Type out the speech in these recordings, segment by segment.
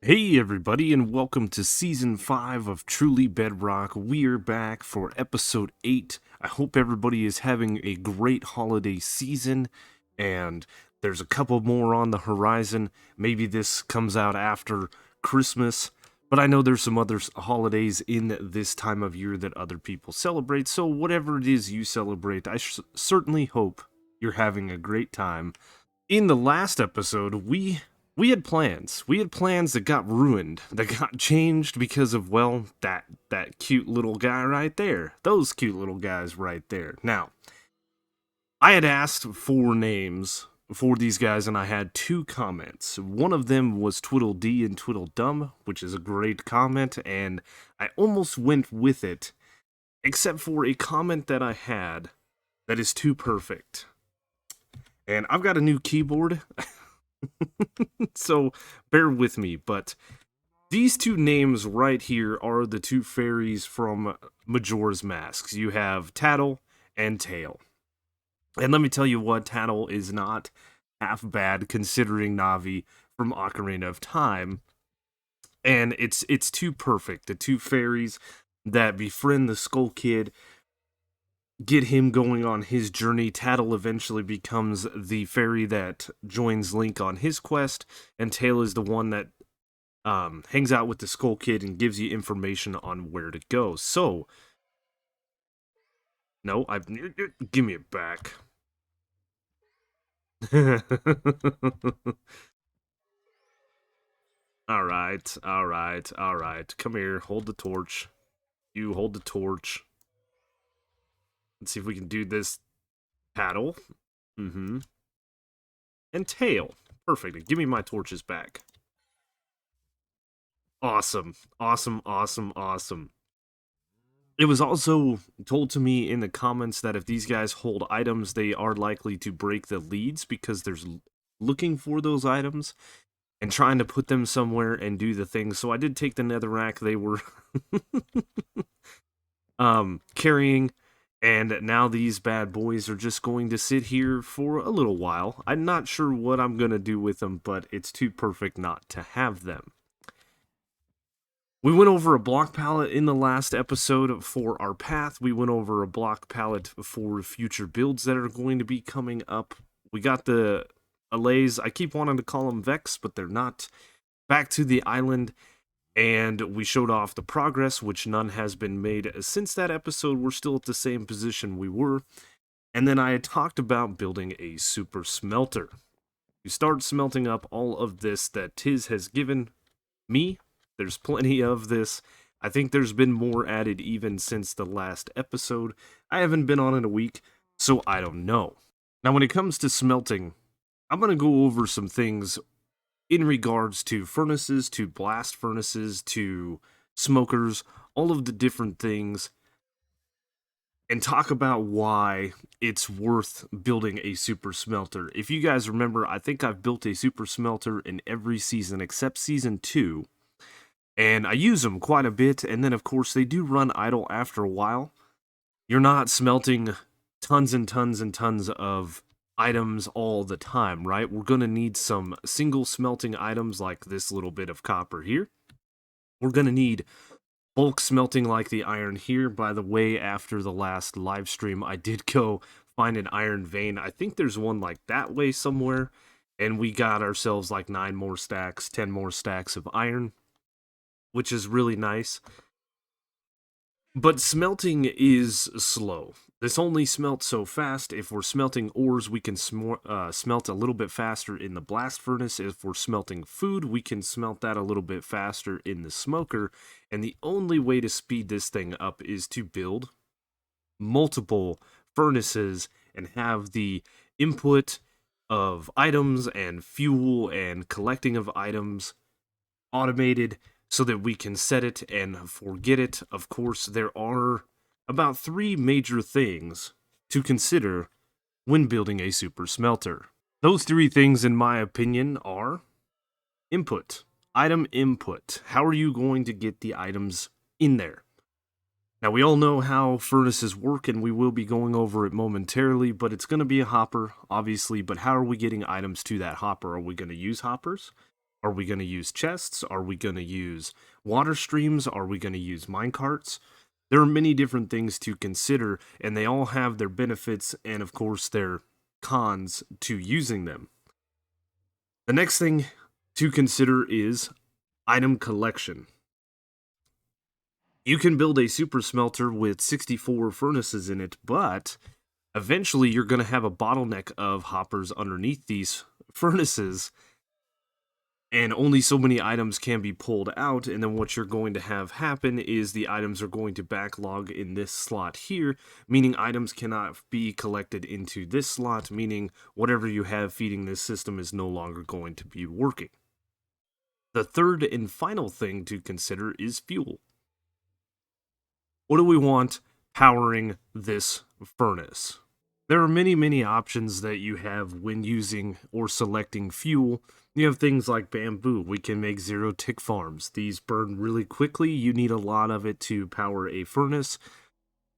Hey everybody, and welcome to Season 5 of Truly Bedrock. We're back for Episode 8. I hope everybody is having a great holiday season, and there's a couple more on the horizon. Maybe this comes out after Christmas, but I know there's some other holidays in this time of year that other people celebrate, so whatever it is you celebrate, I certainly hope you're having a great time. In the last episode, we had plans. We had plans that got ruined, that got changed because of, well, that cute little guy right there. Those cute little guys right there. Now, I had asked for names for these guys, and I had two comments. One of them was Twiddle D and Twiddle Dumb, which is a great comment, and I almost went with it, except for a comment that I had that is too perfect. And I've got a new keyboard, so bear with me, but these two names right here are the two fairies from Majora's Masks. You have Tattle and Tail. And let me tell you what, Tattle is not half bad considering Navi from Ocarina of Time. And it's too perfect. The two fairies that befriend the Skull Kid, get him going on his journey. Tattle eventually becomes the fairy that joins Link on his quest, and Tail is the one that hangs out with the Skull Kid and gives you information on where to go. So, no, give me it back. All right, all right, all right. Come here, hold the torch. You hold the torch. Let's see if we can do this. Paddle. Mm-hmm. And Tail. Perfect. Give me my torches back. Awesome. Awesome, awesome, awesome. It was also told to me in the comments that if these guys hold items, they are likely to break the leads because there's looking for those items and trying to put them somewhere and do the thing. So I did take the netherrack they were carrying, and now these bad boys are just going to sit here for a little while. I'm not sure what I'm going to do with them, but it's too perfect not to have them. We went over a block palette in the last episode for our path. We went over a block palette for future builds that are going to be coming up. We got the allays. I keep wanting to call them Vex, but they're not. Back to the island, and we showed off the progress, which none has been made since that episode. We're still at the same position we were. And then I had talked about building a super smelter. You start smelting up all of this that Tiz has given me. There's plenty of this. I think there's been more added even since the last episode. I haven't been on in a week, so I don't know. Now, when it comes to smelting, I'm going to go over some things in regards to furnaces, to blast furnaces, to smokers, all of the different things, and talk about why it's worth building a super smelter. If you guys remember, I think I've built a super smelter in every season except season 2. And I use them quite a bit, and then of course they do run idle after a while. You're not smelting tons and tons and tons of items all the time, right? We're going to need some single smelting items like this little bit of copper here. We're going to need bulk smelting like the iron here. By the way, after the last live stream, I did go find an iron vein. I think there's one like that way somewhere, and we got ourselves like 9 more stacks, 10 more stacks of iron, which is really nice. But smelting is slow. This only smelts so fast. If we're smelting ores, we can smelt a little bit faster in the blast furnace. If we're smelting food, we can smelt that a little bit faster in the smoker. And the only way to speed this thing up is to build multiple furnaces and have the input of items and fuel and collecting of items automated so that we can set it and forget it. Of course, there are about 3 major things to consider when building a super smelter. Those 3 things, in my opinion, are input, item input. How are you going to get the items in there? Now, we all know how furnaces work, and we will be going over it momentarily, but it's going to be a hopper, obviously, but how are we getting items to that hopper? Are we going to use hoppers? Are we going to use chests? Are we going to use water streams? Are we going to use minecarts? There are many different things to consider, and they all have their benefits and, of course, their cons to using them. The next thing to consider is item collection. You can build a super smelter with 64 furnaces in it, but eventually you're going to have a bottleneck of hoppers underneath these furnaces, and only so many items can be pulled out, and then what you're going to have happen is the items are going to backlog in this slot here, meaning items cannot be collected into this slot, meaning whatever you have feeding this system is no longer going to be working. The third and final thing to consider is fuel. What do we want powering this furnace? There are many options that you have when using or selecting fuel. You have things like bamboo. We can make zero tick farms. These burn really quickly. You need a lot of it to power a furnace.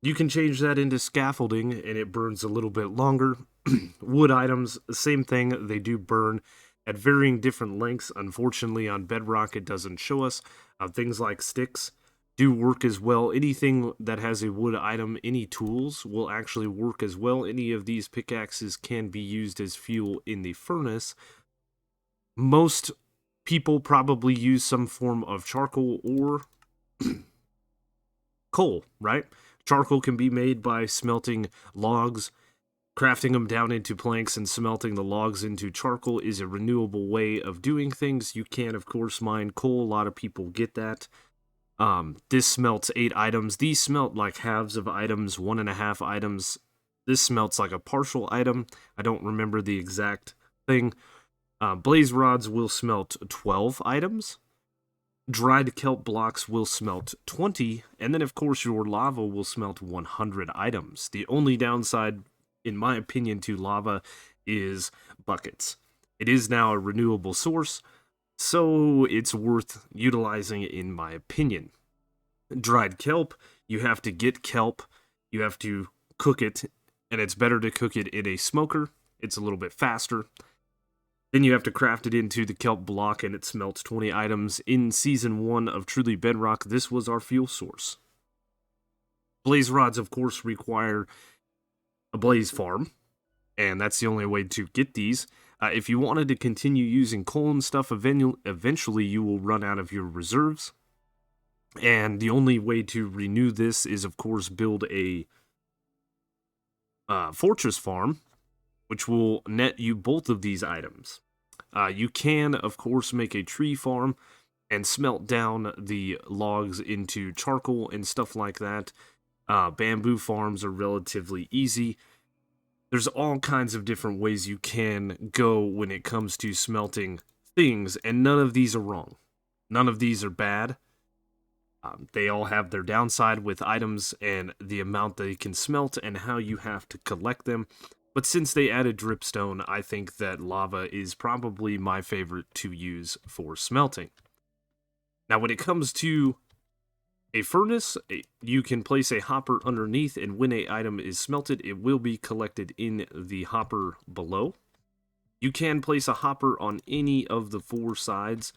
You can change that into scaffolding and it burns a little bit longer. Wood items, same thing. They do burn at varying different lengths. Unfortunately, on Bedrock, it doesn't show us. Things like sticks do work as well. Anything that has a wood item, any tools will actually work as well. Any of these pickaxes can be used as fuel in the furnace. Most people probably use some form of charcoal or coal, right? Charcoal can be made by smelting logs. Crafting them down into planks and smelting the logs into charcoal is a renewable way of doing things. You can, of course, mine coal. A lot of people get that. This smelts 8 items. These smelt like halves of items, 1.5 items. This smelts like a partial item. I don't remember the exact thing. Blaze rods will smelt 12 items. Dried kelp blocks will smelt 20. And then, of course, your lava will smelt 100 items. The only downside, in my opinion, to lava is buckets. It is now a renewable source, so it's worth utilizing in my opinion. Dried kelp, you have to get kelp, you have to cook it, and it's better to cook it in a smoker. It's a little bit faster. Then you have to craft it into the kelp block, and it smelts 20 items. In Season 1 of Truly Bedrock, this was our fuel source. Blaze rods, of course, require a blaze farm, and that's the only way to get these. If you wanted to continue using coal and stuff, eventually you will run out of your reserves. And the only way to renew this is, of course, build a fortress farm, which will net you both of these items. You can, of course, make a tree farm and smelt down the logs into charcoal and stuff like that. Bamboo farms are relatively easy. There's all kinds of different ways you can go when it comes to smelting things, and none of these are wrong. None of these are bad. They all have their downside with items and the amount they can smelt and how you have to collect them. But since they added dripstone, I think that lava is probably my favorite to use for smelting. Now, when it comes to a furnace, you can place a hopper underneath, and when an item is smelted, it will be collected in the hopper below. You can place a hopper on any of the 4 sides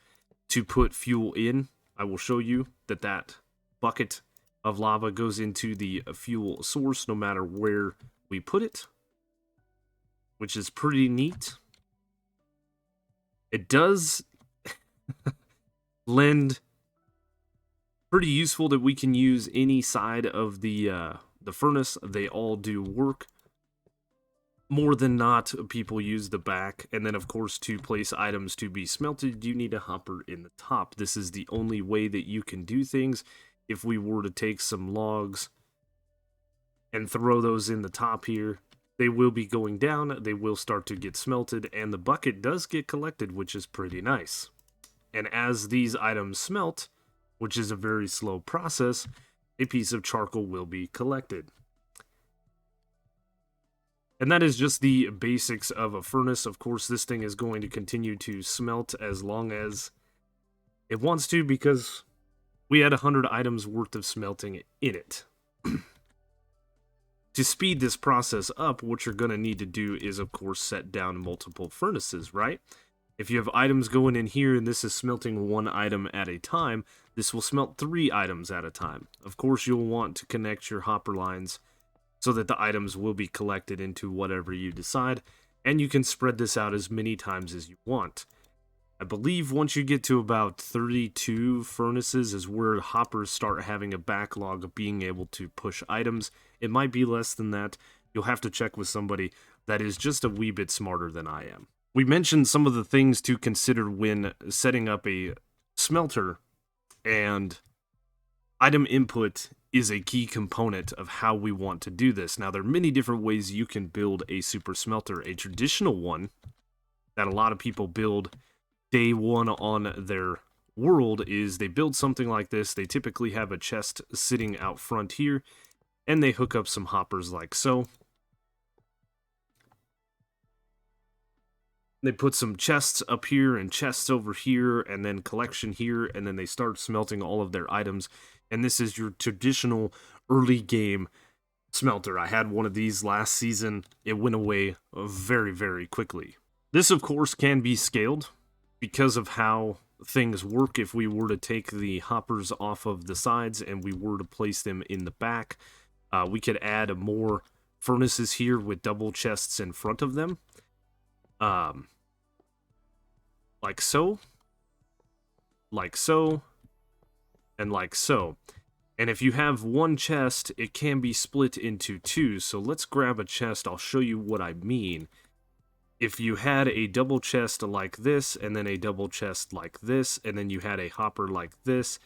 to put fuel in. I will show you that bucket of lava goes into the fuel source no matter where we put it, which is pretty neat. It does lend pretty useful that we can use any side of the furnace. They all do work. More than not, people use the back, and then of course to place items to be smelted, you need a hopper in the top. This is the only way that you can do things. If we were to take some logs and throw those in the top here, they will be going down, they will start to get smelted, and the bucket does get collected, which is pretty nice. And as these items smelt, which is a very slow process, a piece of charcoal will be collected. And that is just the basics of a furnace. Of course, this thing is going to continue to smelt as long as it wants to, because we had 100 items worth of smelting in it. To speed this process up, what you're going to need to do is, of course, set down multiple furnaces, right? If you have items going in here and this is smelting 1 item at a time, this will smelt 3 items at a time. Of course, you'll want to connect your hopper lines so that the items will be collected into whatever you decide, and you can spread this out as many times as you want. I believe once you get to about 32 furnaces is where hoppers start having a backlog of being able to push items. It might be less than that. You'll have to check with somebody that is just a wee bit smarter than I am. We mentioned some of the things to consider when setting up a smelter, and item input is a key component of how we want to do this. Now, there are many different ways you can build a super smelter. A traditional one that a lot of people build day one on their world is they build something like this. They typically have a chest sitting out front here, and they hook up some hoppers like so. They put some chests up here and chests over here, and then collection here, and then they start smelting all of their items. And this is your traditional early game smelter. I had one of these last season. It went away very, very quickly. This, of course, can be scaled because of how things work. If we were to take the hoppers off of the sides and we were to place them in the back, we could add more furnaces here with double chests in front of them. Like so, and like so. And if you have one chest, it can be split into 2. So let's grab a chest. I'll show you what I mean. If you had a double chest like this, and then a double chest like this, and then you had a hopper like this,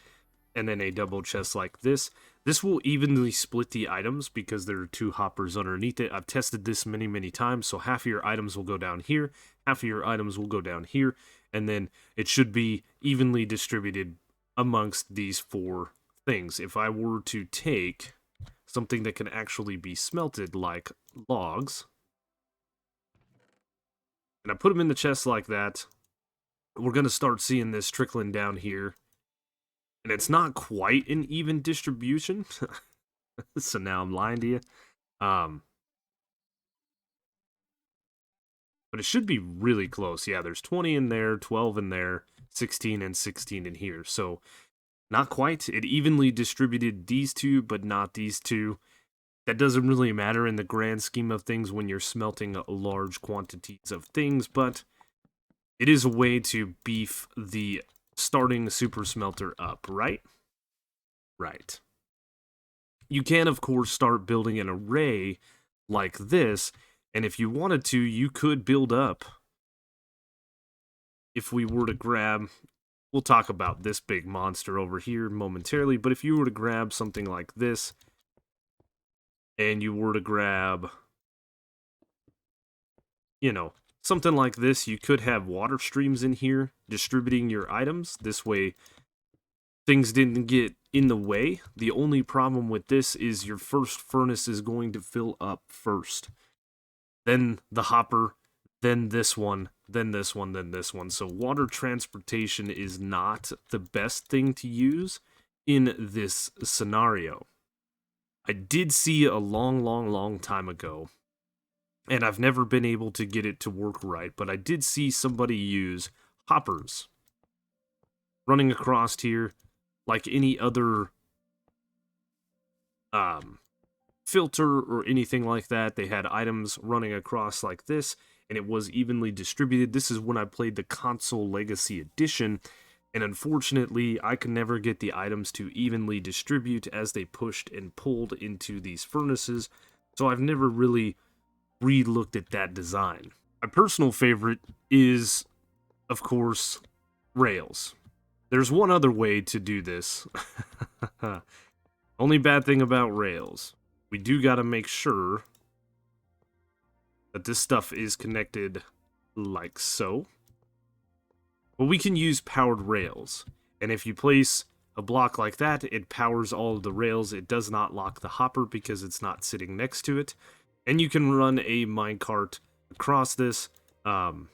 and then a double chest like this, this will evenly split the items because there are 2 hoppers underneath it. I've tested this many, many times. So half of your items will go down here, half of your items will go down here, and then it should be evenly distributed amongst these 4 things. If I were to take something that can actually be smelted, like logs, and I put them in the chest like that, we're going to start seeing this trickling down here. And it's not quite an even distribution. So now I'm lying to you. But it should be really close. Yeah, there's 20 in there, 12 in there, 16 and 16 in here. So not quite. It evenly distributed these 2, but not these 2. That doesn't really matter in the grand scheme of things when you're smelting large quantities of things, but it is a way to beef the starting super smelter up, right? Right. You can, of course, start building an array like this, and if you wanted to, you could build up. If we were to grab, we'll talk about this big monster over here momentarily, but if you were to grab something like this, and you were to grab, you know, something like this, you could have water streams in here distributing your items. This way, things didn't get in the way. The only problem with this is your first furnace is going to fill up first. Then the hopper, then this one, then this one, then this one. So water transportation is not the best thing to use in this scenario. I did see a long time ago, and I've never been able to get it to work right, but I did see somebody use hoppers running across here like any other filter or anything like that. They had items running across like this, and it was evenly distributed. This is when I played the Console Legacy Edition, and unfortunately, I could never get the items to evenly distribute as they pushed and pulled into these furnaces, so I've never really re-looked at that design. My personal favorite is, of course, rails. There's one other way to do this. Only bad thing about rails, we do gotta make sure that this stuff is connected like so. But we can use powered rails, and if you place a block like that, it powers all of the rails. It does not lock the hopper because it's not sitting next to it. And you can run a minecart across this. Let's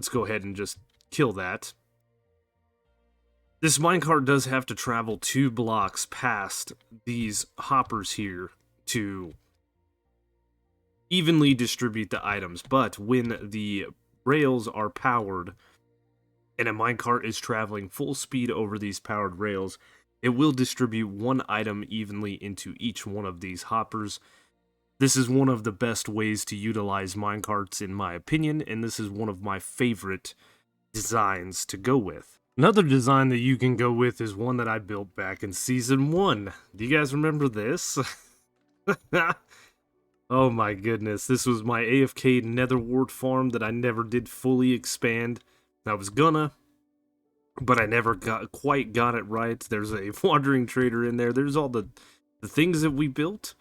go ahead and just kill that. This minecart does have to travel 2 blocks past these hoppers here to evenly distribute the items. But when the rails are powered and a minecart is traveling full speed over these powered rails, it will distribute one item evenly into each one of these hoppers. This is one of the best ways to utilize minecarts in my opinion, and this is one of my favorite designs to go with. Another design that you can go with is one that I built back in Season 1. Do you guys remember this? Oh my goodness, this was my AFK netherwart farm that I never did fully expand. I was gonna, but I never quite got it right. There's a wandering trader in there. There's all the things that we built.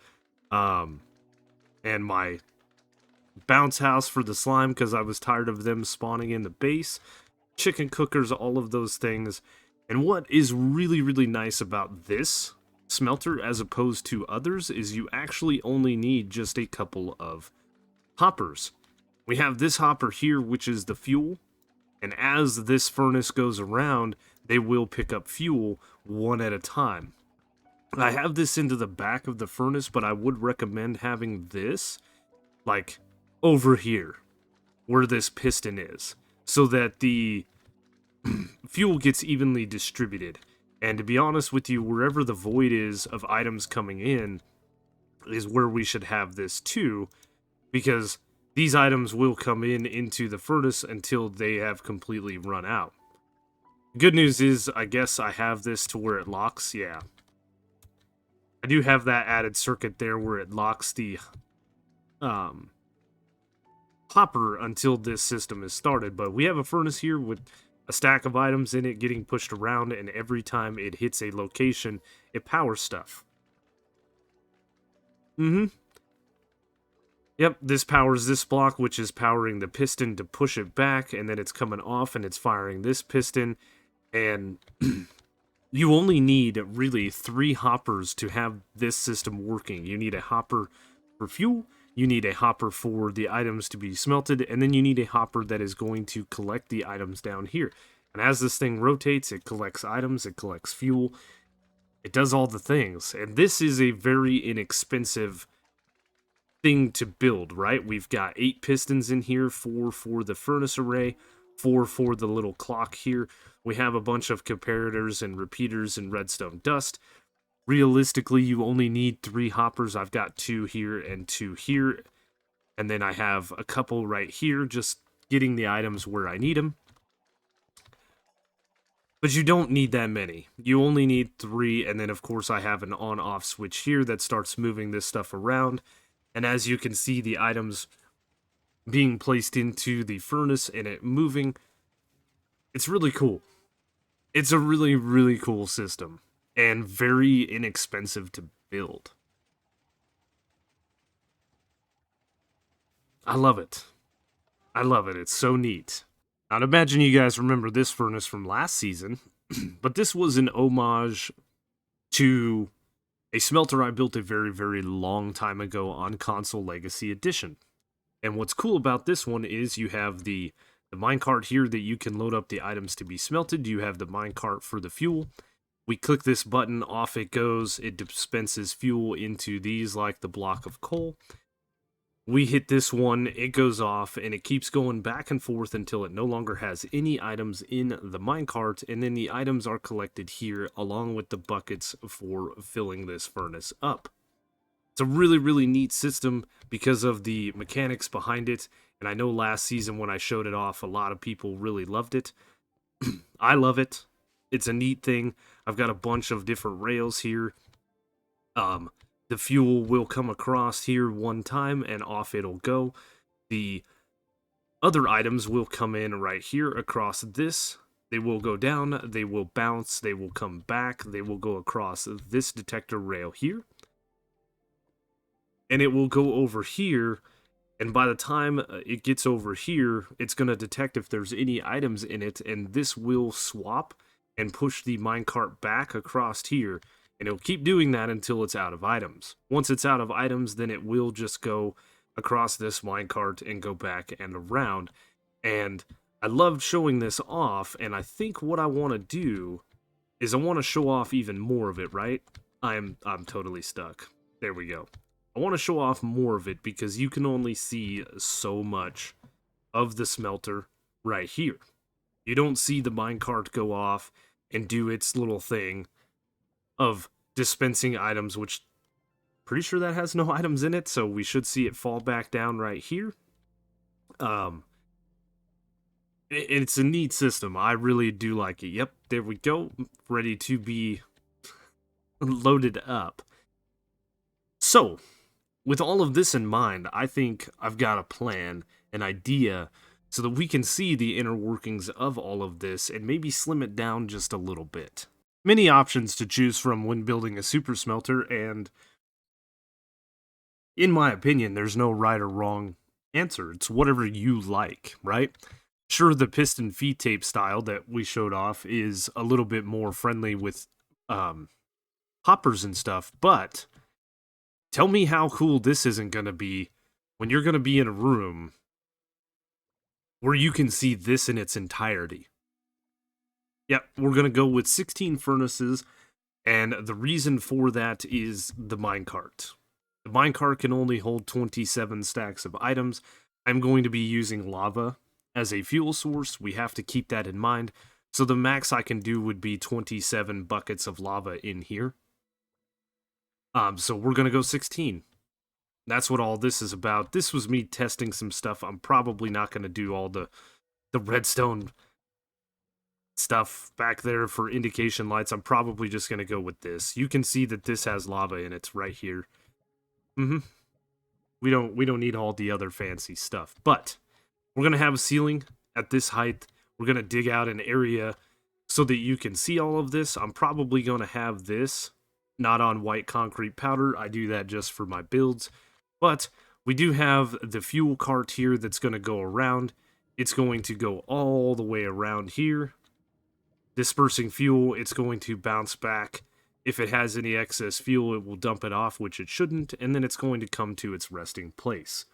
And my bounce house for the slime because I was tired of them spawning in the base. Chicken cookers, all of those things. And what is really, really nice about this smelter as opposed to others is you actually only need just a couple of hoppers. We have this hopper here, which is the fuel. And as this furnace goes around, they will pick up fuel one at a time. I have this into the back of the furnace, but I would recommend having this, like, over here, where this piston is, so that the fuel gets evenly distributed. And to be honest with you, wherever the void is of items coming in is where we should have this too, because these items will come into the furnace until they have completely run out. Good news is, I guess I have this to where it locks, yeah. I do have that added circuit there where it locks the hopper until this system is started, but we have a furnace here with a stack of items in it getting pushed around, and every time it hits a location, it powers stuff. Yep, this powers this block, which is powering the piston to push it back, and then it's coming off and it's firing this piston, and you only need really 3 hoppers to have this system working. You need a hopper for fuel, you need a hopper for the items to be smelted, and then you need a hopper that is going to collect the items down here. And as this thing rotates, it collects items, it collects fuel, it does all the things. And this is a very inexpensive thing to build, right? We've got 8 pistons in here, 4 for the furnace array, 4 for the little clock here. We have a bunch of comparators and repeaters and redstone dust. Realistically, you only need 3 hoppers. I've got 2 here and 2 here. And then I have a couple right here, just getting the items where I need them. But you don't need that many. You only need 3, and then of course I have an on-off switch here that starts moving this stuff around. And as you can see, the items being placed into the furnace and it moving, it's really cool. It's a really, really cool system, and very inexpensive to build. I love it. I love it. It's so neat. I'd imagine you guys remember this furnace from last season, but this was an homage to a smelter I built a very, very long time ago on Console Legacy Edition. And what's cool about this one is you have the minecart here that you can load up the items to be smelted. You have the minecart for the fuel. We click this button, off it goes. It dispenses fuel into these like the block of coal. We hit this one, it goes off, and it keeps going back and forth until it no longer has any items in the minecart, and then the items are collected here along with the buckets for filling this furnace up. It's a really, really neat system because of the mechanics behind it, and I know last season when I showed it off, a lot of people really loved it. I love it. It's a neat thing. I've got a bunch of different rails here. The fuel will come across here one time and off it'll go. The other items will come in right here across this. They will go down, they will bounce, they will come back, they will go across this detector rail here. And it will go over here, and by the time it gets over here, it's going to detect if there's any items in it, and this will swap and push the minecart back across here. And it'll keep doing that until it's out of items. Once it's out of items, then it will just go across this minecart and go back and around. And I loved showing this off, and I think what I want to do is I want to show off even more of it, right? I'm totally stuck. There we go. I want to show off more of it because you can only see so much of the smelter right here. You don't see the minecart go off and do its little thing of dispensing items, which pretty sure that has no items in it, so we should see it fall back down right here. Um, it's a neat system. I really do like it. Yep, there we go. Ready to be loaded up. So, with all of this in mind, I think I've got a plan, an idea, so that we can see the inner workings of all of this and maybe slim it down just a little bit. Many options to choose from when building a super smelter, and in my opinion, there's no right or wrong answer. It's whatever you like, right? Sure, the piston feed tape style that we showed off is a little bit more friendly with hoppers and stuff, but tell me how cool this isn't going to be when you're going to be in a room where you can see this in its entirety. Yep, we're going to go with 16 furnaces, and the reason for that is the minecart. The minecart can only hold 27 stacks of items. I'm going to be using lava as a fuel source. We have to keep that in mind. So the max I can do would be 27 buckets of lava in here. So we're going to go 16. That's what all this is about. This was me testing some stuff. I'm probably not going to do all the redstone stuff back there for indication lights. I'm probably just going to go with this. You can see that this has lava in it right here. We don't need all the other fancy stuff. But we're going to have a ceiling at this height. We're going to dig out an area so that you can see all of this. I'm probably going to have this not on white concrete powder. I do that just for my builds. But we do have the fuel cart here that's going to go around. It's going to go all the way around here. Dispersing fuel, it's going to bounce back. If it has any excess fuel, it will dump it off, which it shouldn't, and then it's going to come to its resting place.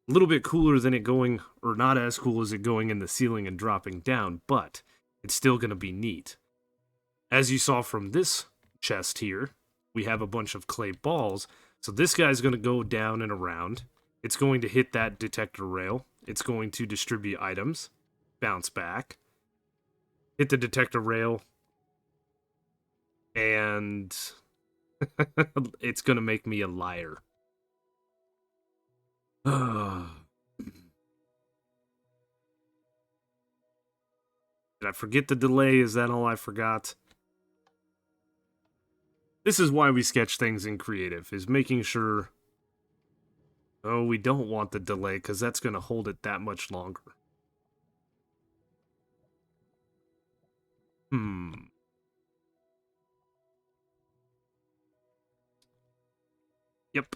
A little bit cooler than it going, or not as cool as it going in the ceiling and dropping down, but it's still going to be neat. As you saw from this chest here, we have a bunch of clay balls, so this guy's going to go down and around. It's going to hit that detector rail. It's going to distribute items, bounce back, hit the detector rail, and it's going to make me a liar. Did I forget the delay? Is that all I forgot? This is why we sketch things in creative, is making sure... Oh, we don't want the delay, because that's going to hold it that much longer. Yep.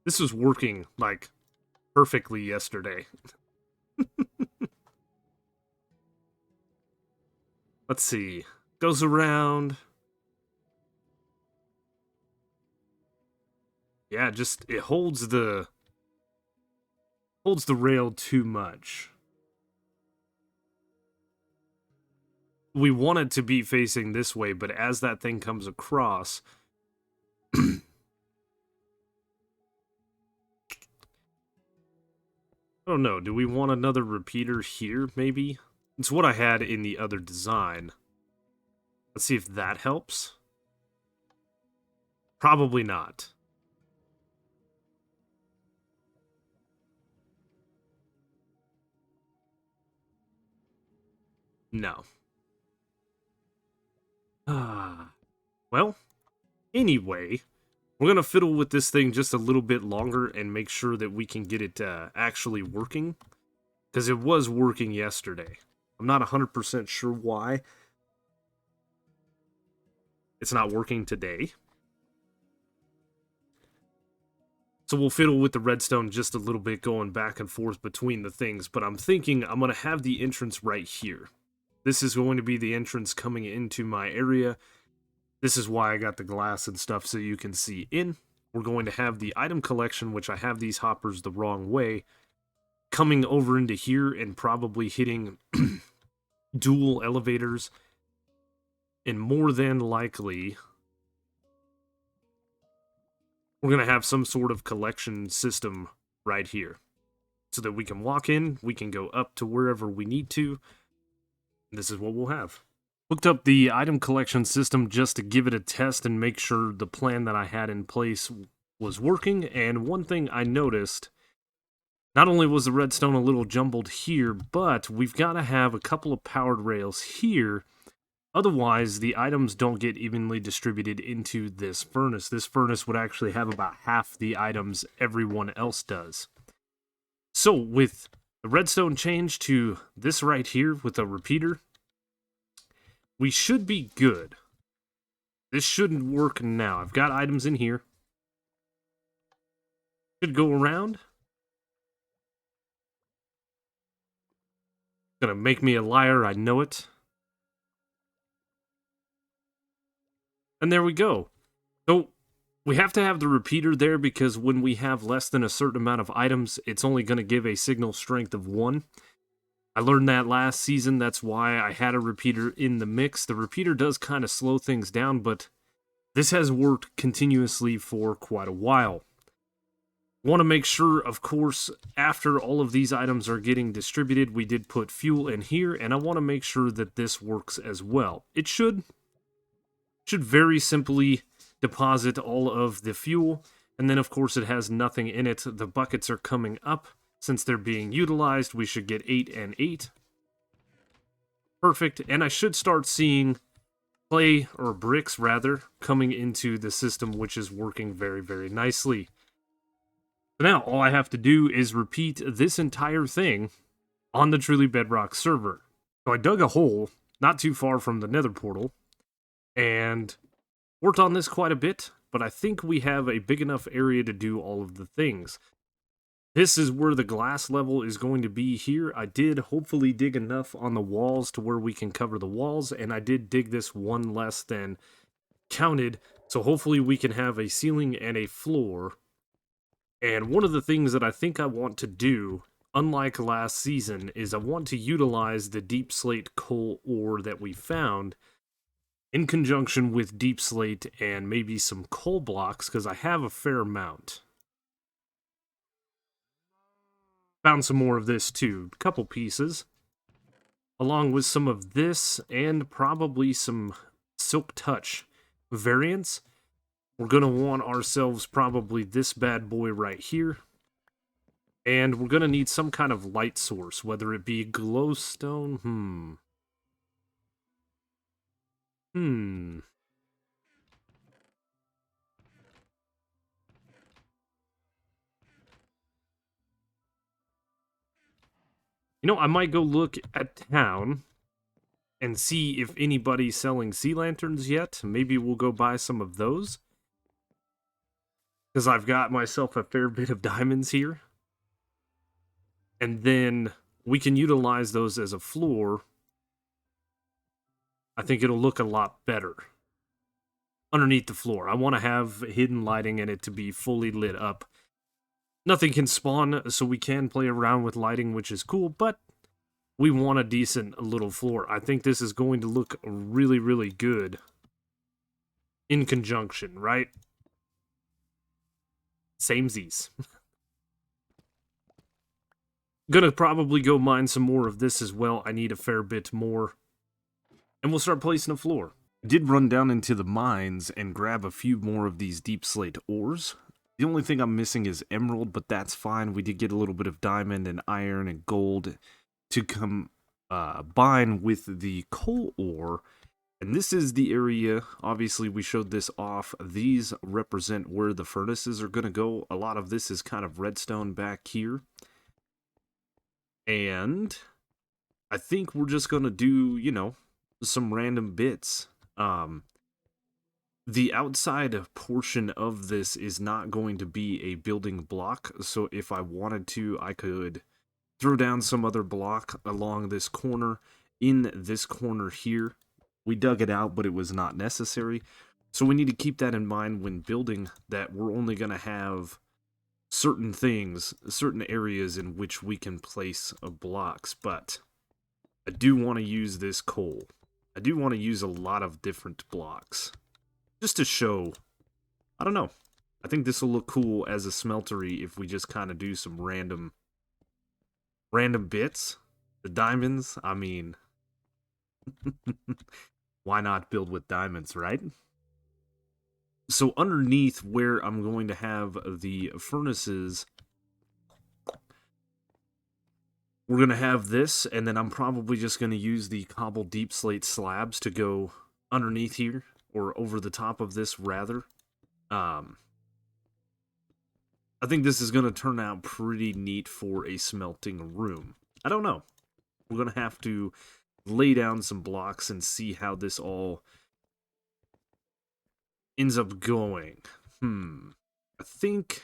This was working, like, perfectly yesterday. Let's see. Goes around. Yeah, just, it holds the rail too much. We want it to be facing this way, but as that thing comes across... I don't know, do we want another repeater here, maybe? It's what I had in the other design. Let's see if that helps. Probably not. No. Well, anyway, we're going to fiddle with this thing just a little bit longer and make sure that we can get it actually working. Because it was working yesterday. I'm not 100% sure why it's not working today. So we'll fiddle with the redstone just a little bit, going back and forth between the things. But I'm thinking I'm going to have the entrance right here. This is going to be the entrance coming into my area. This is why I got the glass and stuff so you can see in. We're going to have the item collection, which I have these hoppers the wrong way, coming over into here and probably hitting dual elevators, and more than likely we're going to have some sort of collection system right here so that we can walk in, we can go up to wherever we need to. This is what we'll have. Looked up the item collection system just to give it a test and make sure the plan that I had in place was working, and one thing I noticed, not only was the redstone a little jumbled here, but we've got to have a couple of powered rails here. Otherwise, the items don't get evenly distributed into this furnace. This furnace would actually have about half the items everyone else does. So, with the redstone change to this right here with a repeater, we should be good. This shouldn't work now. I've got items in here. Should go around. Gonna make me a liar, I know it. And there we go. So, we have to have the repeater there because when we have less than a certain amount of items, it's only going to give a signal strength of 1. I learned that last season, that's why I had a repeater in the mix. The repeater does kind of slow things down, but this has worked continuously for quite a while. Want to make sure, of course, after all of these items are getting distributed, we did put fuel in here, and I want to make sure that this works as well. It should very simply deposit all of the fuel, and then of course it has nothing in it. The buckets are coming up. Since they're being utilized, we should get 8 and 8. Perfect, and I should start seeing clay, or bricks rather, coming into the system, which is working very, very nicely. So now, all I have to do is repeat this entire thing on the Truly Bedrock server. So I dug a hole not too far from the nether portal, and worked on this quite a bit, but I think we have a big enough area to do all of the things. This is where the glass level is going to be here. I did hopefully dig enough on the walls to where we can cover the walls, and I did dig this one less than counted, so hopefully we can have a ceiling and a floor. And one of the things that I think I want to do, unlike last season, is I want to utilize the deep slate coal ore that we found in conjunction with deep slate and maybe some coal blocks, because I have a fair amount. Found some more of this too, a couple pieces, along with some of this and probably some Silk Touch variants. We're going to want ourselves probably this bad boy right here. And we're going to need some kind of light source, whether it be glowstone. You know, I might go look at town and see if anybody's selling sea lanterns yet. Maybe we'll go buy some of those, because I've got myself a fair bit of diamonds here. And then we can utilize those as a floor. I think it'll look a lot better underneath the floor. I want to have hidden lighting in it to be fully lit up. Nothing can spawn, so we can play around with lighting, which is cool, but we want a decent little floor. I think this is going to look really, really good in conjunction, right? Samesies. Gonna probably go mine some more of this as well. I need a fair bit more. And we'll start placing a floor. I did run down into the mines and grab a few more of these deep slate ores. The only thing I'm missing is emerald, but that's fine. We did get a little bit of diamond and iron and gold to combine with the coal ore. And this is the area, obviously we showed this off. These represent where the furnaces are going to go. A lot of this is kind of redstone back here. And I think we're just going to do, you know, some random bits. The outside portion of this is not going to be a building block, so if I wanted to, I could throw down some other block along this corner, in this corner here. We dug it out, but it was not necessary. So we need to keep that in mind when building, that we're only going to have certain things, certain areas in which we can place blocks, but I do want to use this coal. I do want to use a lot of different blocks, just to show, I don't know, I think this will look cool as a smeltery if we just kind of do some random bits. The diamonds, I mean, why not build with diamonds, right? So underneath where I'm going to have the furnaces, we're going to have this, and then I'm probably just going to use the cobble deep slate slabs to go underneath here, or over the top of this, rather. I think this is going to turn out pretty neat for a smelting room. I don't know. We're going to have to lay down some blocks and see how this all ends up going. I think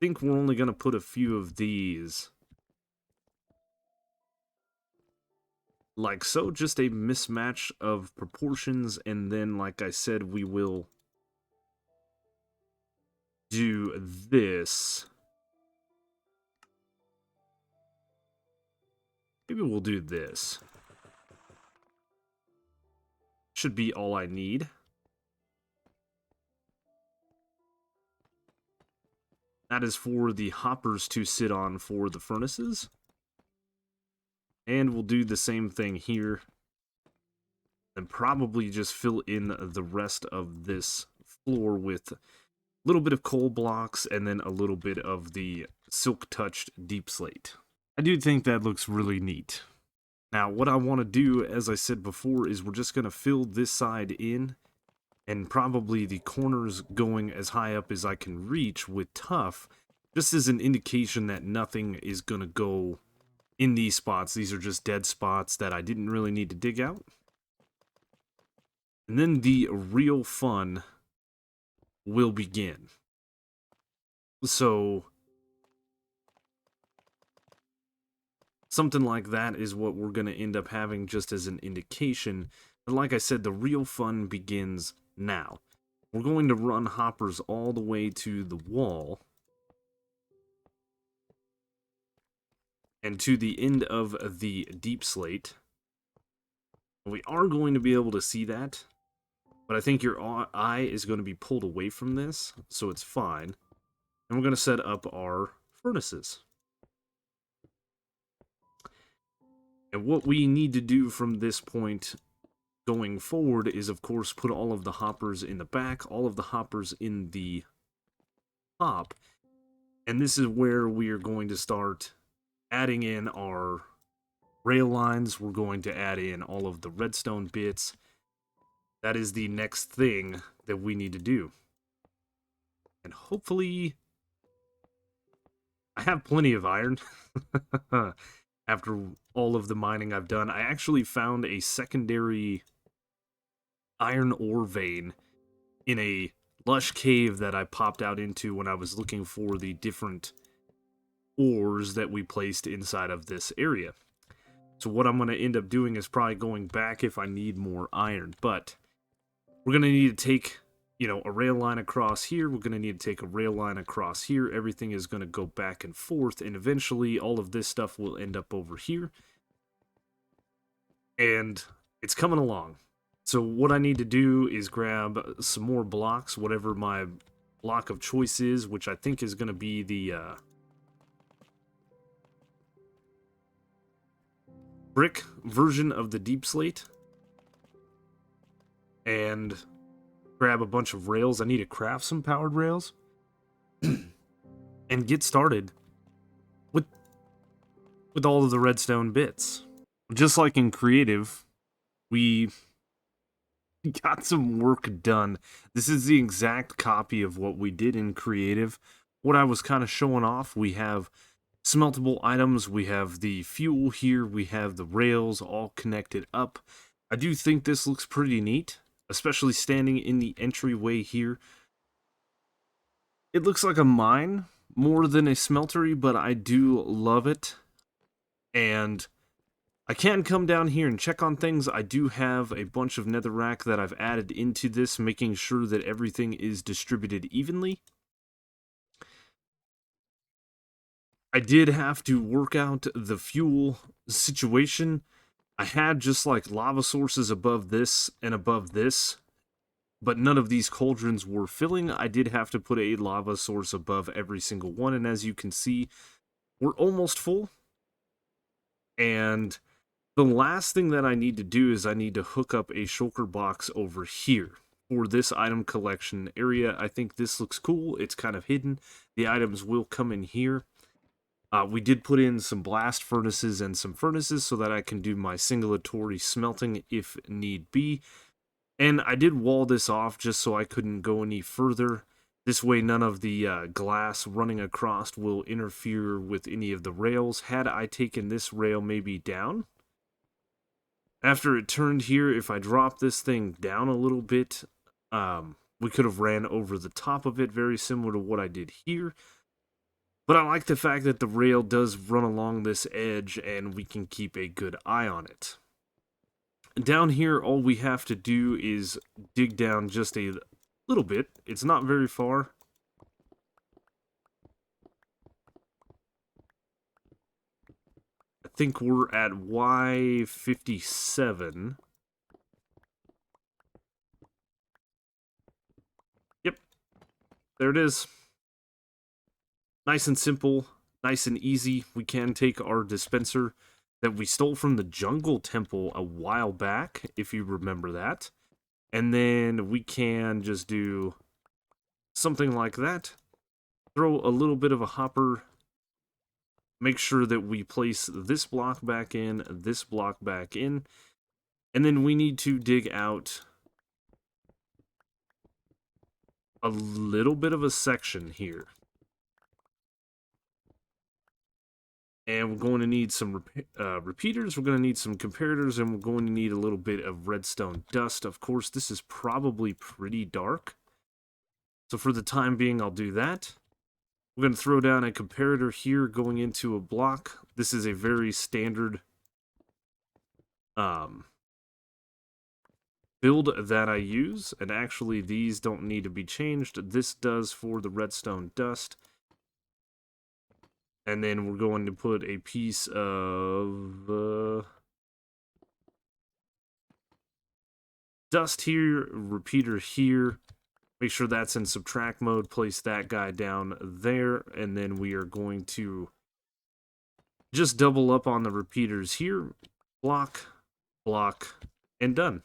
we're only going to put a few of these. Like so, just a mismatch of proportions, and then, like I said, we will do this. Maybe we'll do this. Should be all I need. That is for the hoppers to sit on for the furnaces. And we'll do the same thing here. And probably just fill in the rest of this floor with a little bit of coal blocks and then a little bit of the silk-touched deep slate. I do think that looks really neat. Now, what I want to do, as I said before, is we're just going to fill this side in, and probably the corners going as high up as I can reach with tuff, just as an indication that nothing is going to go in these spots. These are just dead spots that I didn't really need to dig out. And then the real fun will begin. So something like that is what we're going to end up having, just as an indication. And like I said, the real fun begins now. We're going to run hoppers all the way to the wall and to the end of the deep slate. We are going to be able to see that, but I think your eye is going to be pulled away from this, so it's fine. And we're going to set up our furnaces. And what we need to do from this point going forward is, of course, put all of the hoppers in the back, all of the hoppers in the top. And this is where we are going to start adding in our rail lines. We're going to add in all of the redstone bits. That is the next thing that we need to do. And hopefully I have plenty of iron. After all of the mining I've done, I actually found a secondary iron ore vein in a lush cave that I popped out into when I was looking for the different ores that we placed inside of this area. So what I'm going to end up doing is probably going back if I need more iron, but we're going to need to take, you know, a rail line across here. We're going to need to take a rail line across here. Everything is going to go back and forth, and eventually all of this stuff will end up over here. And it's coming along. So what I need to do is grab some more blocks, whatever my block of choice is, which I think is going to be the brick version of the deep slate. And grab a bunch of rails. I need to craft some powered rails. And get started with all of the redstone bits. Just like in creative, we got some work done. This is the exact copy of what we did in creative. What I was kind of showing off, we have smeltable items, we have the fuel here, we have the rails all connected up. I do think this looks pretty neat, especially standing in the entryway here. It looks like a mine more than a smeltery, but I do love it. And I can come down here and check on things. I do have a bunch of netherrack that I've added into this, making sure that everything is distributed evenly. I did have to work out the fuel situation. I had just like lava sources above this and above this, but none of these cauldrons were filling. I did have to put a lava source above every single one, and as you can see, we're almost full. And the last thing that I need to do is I need to hook up a shulker box over here for this item collection area. I think this looks cool. It's kind of hidden. The items will come in here. We did put in some blast furnaces and some furnaces so that I can do my singulatory smelting if need be. And I did wall this off just so I couldn't go any further. This way none of the glass running across will interfere with any of the rails. Had I taken this rail maybe down, after it turned here, if I drop this thing down a little bit, we could have ran over the top of it, very similar to what I did here. But I like the fact that the rail does run along this edge and we can keep a good eye on it. Down here, all we have to do is dig down just a little bit. It's not very far. I think we're at Y57. Yep, there it is. Nice and simple, nice and easy. We can take our dispenser that we stole from the Jungle Temple a while back, if you remember that. And then we can just do something like that. Throw a little bit of a hopper. Make sure that we place this block back in, this block back in. And then we need to dig out a little bit of a section here. And we're going to need some repeaters, we're going to need some comparators, and we're going to need a little bit of redstone dust. Of course, this is probably pretty dark. So for the time being, I'll do that. We're going to throw down a comparator here going into a block. This is a very standard build that I use. And actually, these don't need to be changed. This does for the redstone dust. And then we're going to put a piece of dust here, repeater here. Make sure that's in subtract mode. Place that guy down there. And then we are going to just double up on the repeaters here. Block, block, and done.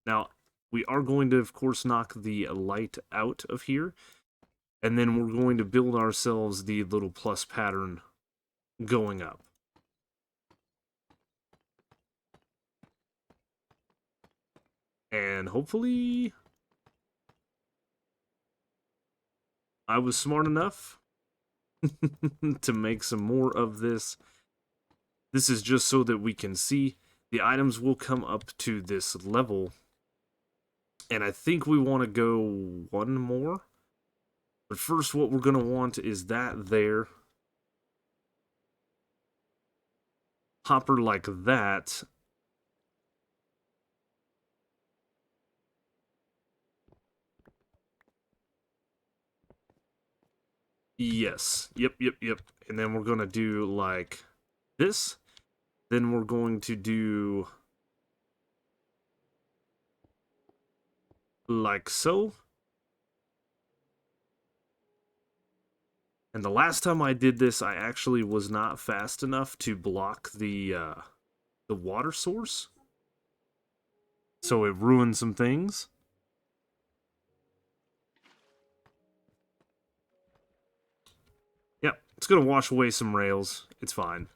Now, we are going to, of course, knock the light out of here. And then we're going to build ourselves the little plus pattern going up. And hopefully I was smart enough to make some more of this. This is just so that we can see. The items will come up to this level. And I think we want to go one more. But first, what we're going to want is that there. Hopper like that. Yes. Yep. And then we're going to do like this. Then we're going to do like so. And the last time I did this, I actually was not fast enough to block the water source. So it ruined some things. Yep, it's going to wash away some rails. It's fine.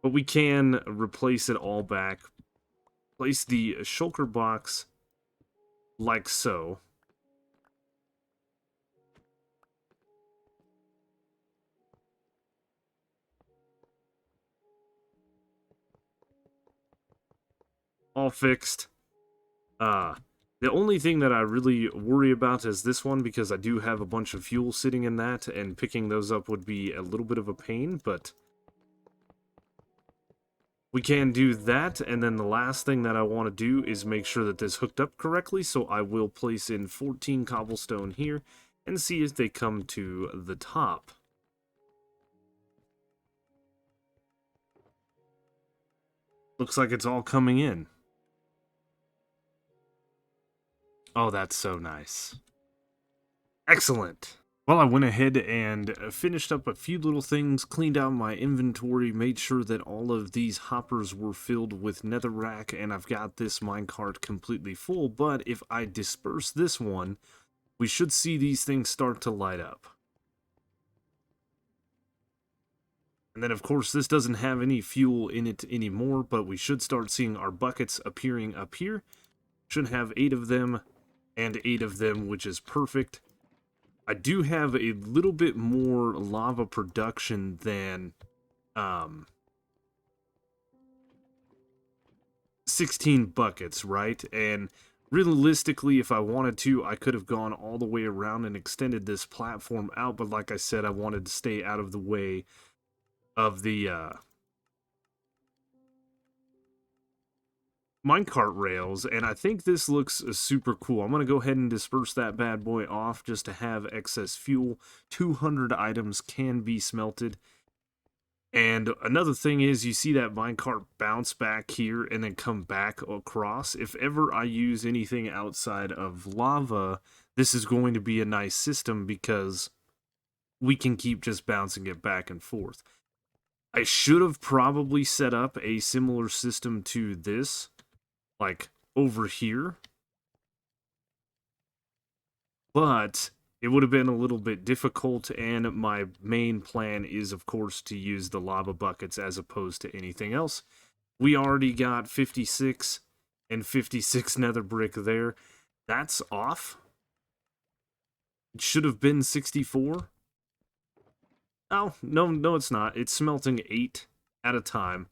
But we can replace it all back. Place the shulker box like so. All fixed. The only thing that I really worry about is this one, because I do have a bunch of fuel sitting in that, and picking those up would be a little bit of a pain, but We can do that, and then the last thing that I want to do is make sure that this hooked up correctly, so I will place in 14 cobblestone here and see if they come to the top. Looks like it's all coming in. Oh, that's so nice. Excellent. Well, I went ahead and finished up a few little things, cleaned out my inventory, made sure that all of these hoppers were filled with netherrack, and I've got this minecart completely full, but if I disperse this one, we should see these things start to light up. And then, of course, this doesn't have any fuel in it anymore, but we should start seeing our buckets appearing up here. Should have 8 of them and 8 of them, which is perfect. I do have a little bit more lava production than 16 buckets, right? And realistically, if I wanted to, I could have gone all the way around and extended this platform out, but like I said, I wanted to stay out of the way of the minecart rails, and I think this looks super cool. I'm going to go ahead and disperse that bad boy off just to have excess fuel. 200 items can be smelted. And another thing is, you see that minecart bounce back here and then come back across. If ever I use anything outside of lava, this is going to be a nice system because we can keep just bouncing it back and forth. I should have probably set up a similar system to this, like over here, but it would have been a little bit difficult, and my main plan is, of course, to use the lava buckets as opposed to anything else. We already got 56 and 56 nether brick there. That's off. It should have been 64. Oh, no, it's not. It's smelting 8 at a time.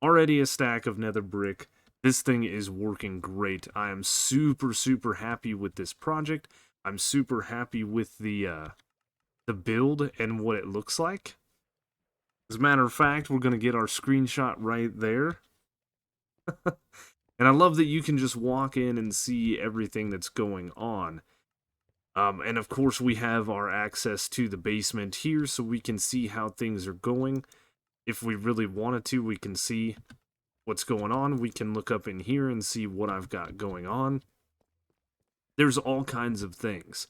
Already a stack of nether brick. This thing is working great. I am super, super happy with this project. I'm super happy with the build and what it looks like. As a matter of fact, we're going to get our screenshot right there. And I love that you can just walk in and see everything that's going on. And of course, we have our access to the basement here, so we can see how things are going. If we really wanted to, we can see what's going on. We can look up in here and see what I've got going on. There's all kinds of things.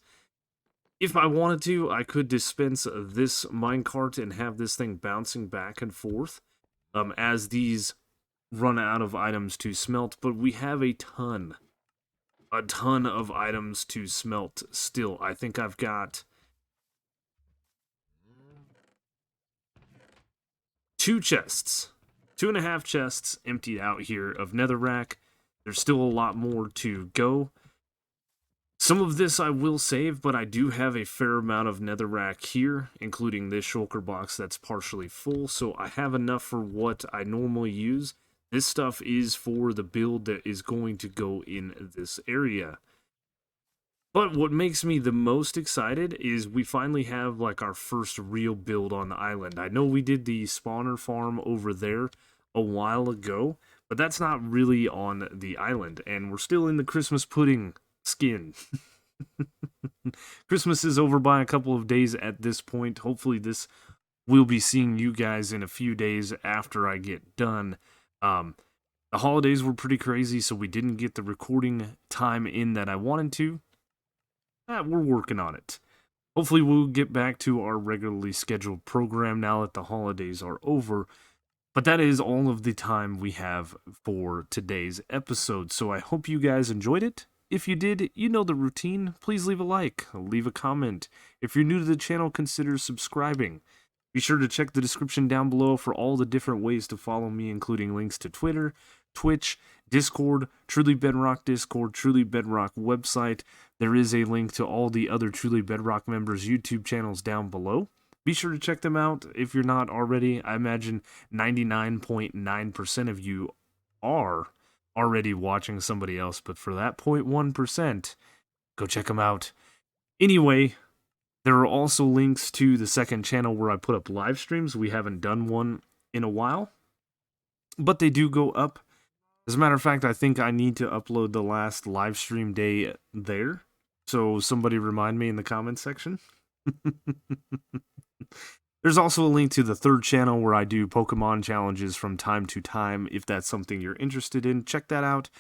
If I wanted to, I could dispense this minecart and have this thing bouncing back and forth as these run out of items to smelt, but we have a ton of items to smelt still. I think I've got 2 chests, 2.5 chests emptied out here of netherrack. There's still a lot more to go. Some of this I will save, but I do have a fair amount of netherrack here, including this shulker box that's partially full, so I have enough for what I normally use. This stuff is for the build that is going to go in this area. But what makes me the most excited is we finally have like our first real build on the island. I know we did the spawner farm over there a while ago, but that's not really on the island, and we're still in the Christmas pudding skin. Christmas is over by a couple of days at this point. Hopefully this will be seeing you guys in a few days after I get done. The holidays were pretty crazy, so we didn't get the recording time in that I wanted to. We're working on it. Hopefully we'll get back to our regularly scheduled program now that the holidays are over. But that is all of the time we have for today's episode, so I hope you guys enjoyed it. If you did, you know the routine. Please leave a like, leave a comment. If you're new to the channel, consider subscribing. Be sure to check the description down below for all the different ways to follow me, including links to Twitter, Twitch, Discord, Truly Bedrock Discord, Truly Bedrock website. There is a link to all the other Truly Bedrock members' YouTube channels down below. Be sure to check them out if you're not already. I imagine 99.9% of you are already watching somebody else, but for that 0.1%, go check them out. Anyway, there are also links to the second channel where I put up live streams. We haven't done one in a while. but they do go up. As a matter of fact, I think I need to upload the last live stream day there. So somebody remind me in the comments section. There's also a link to the third channel where I do Pokemon challenges from time to time. If that's something you're interested in, check that out.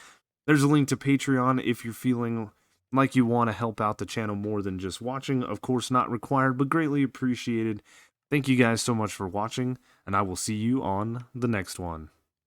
There's a link to Patreon if you're feeling like you want to help out the channel more than just watching. Of course, not required, but greatly appreciated. Thank you guys so much for watching, and I will see you on the next one.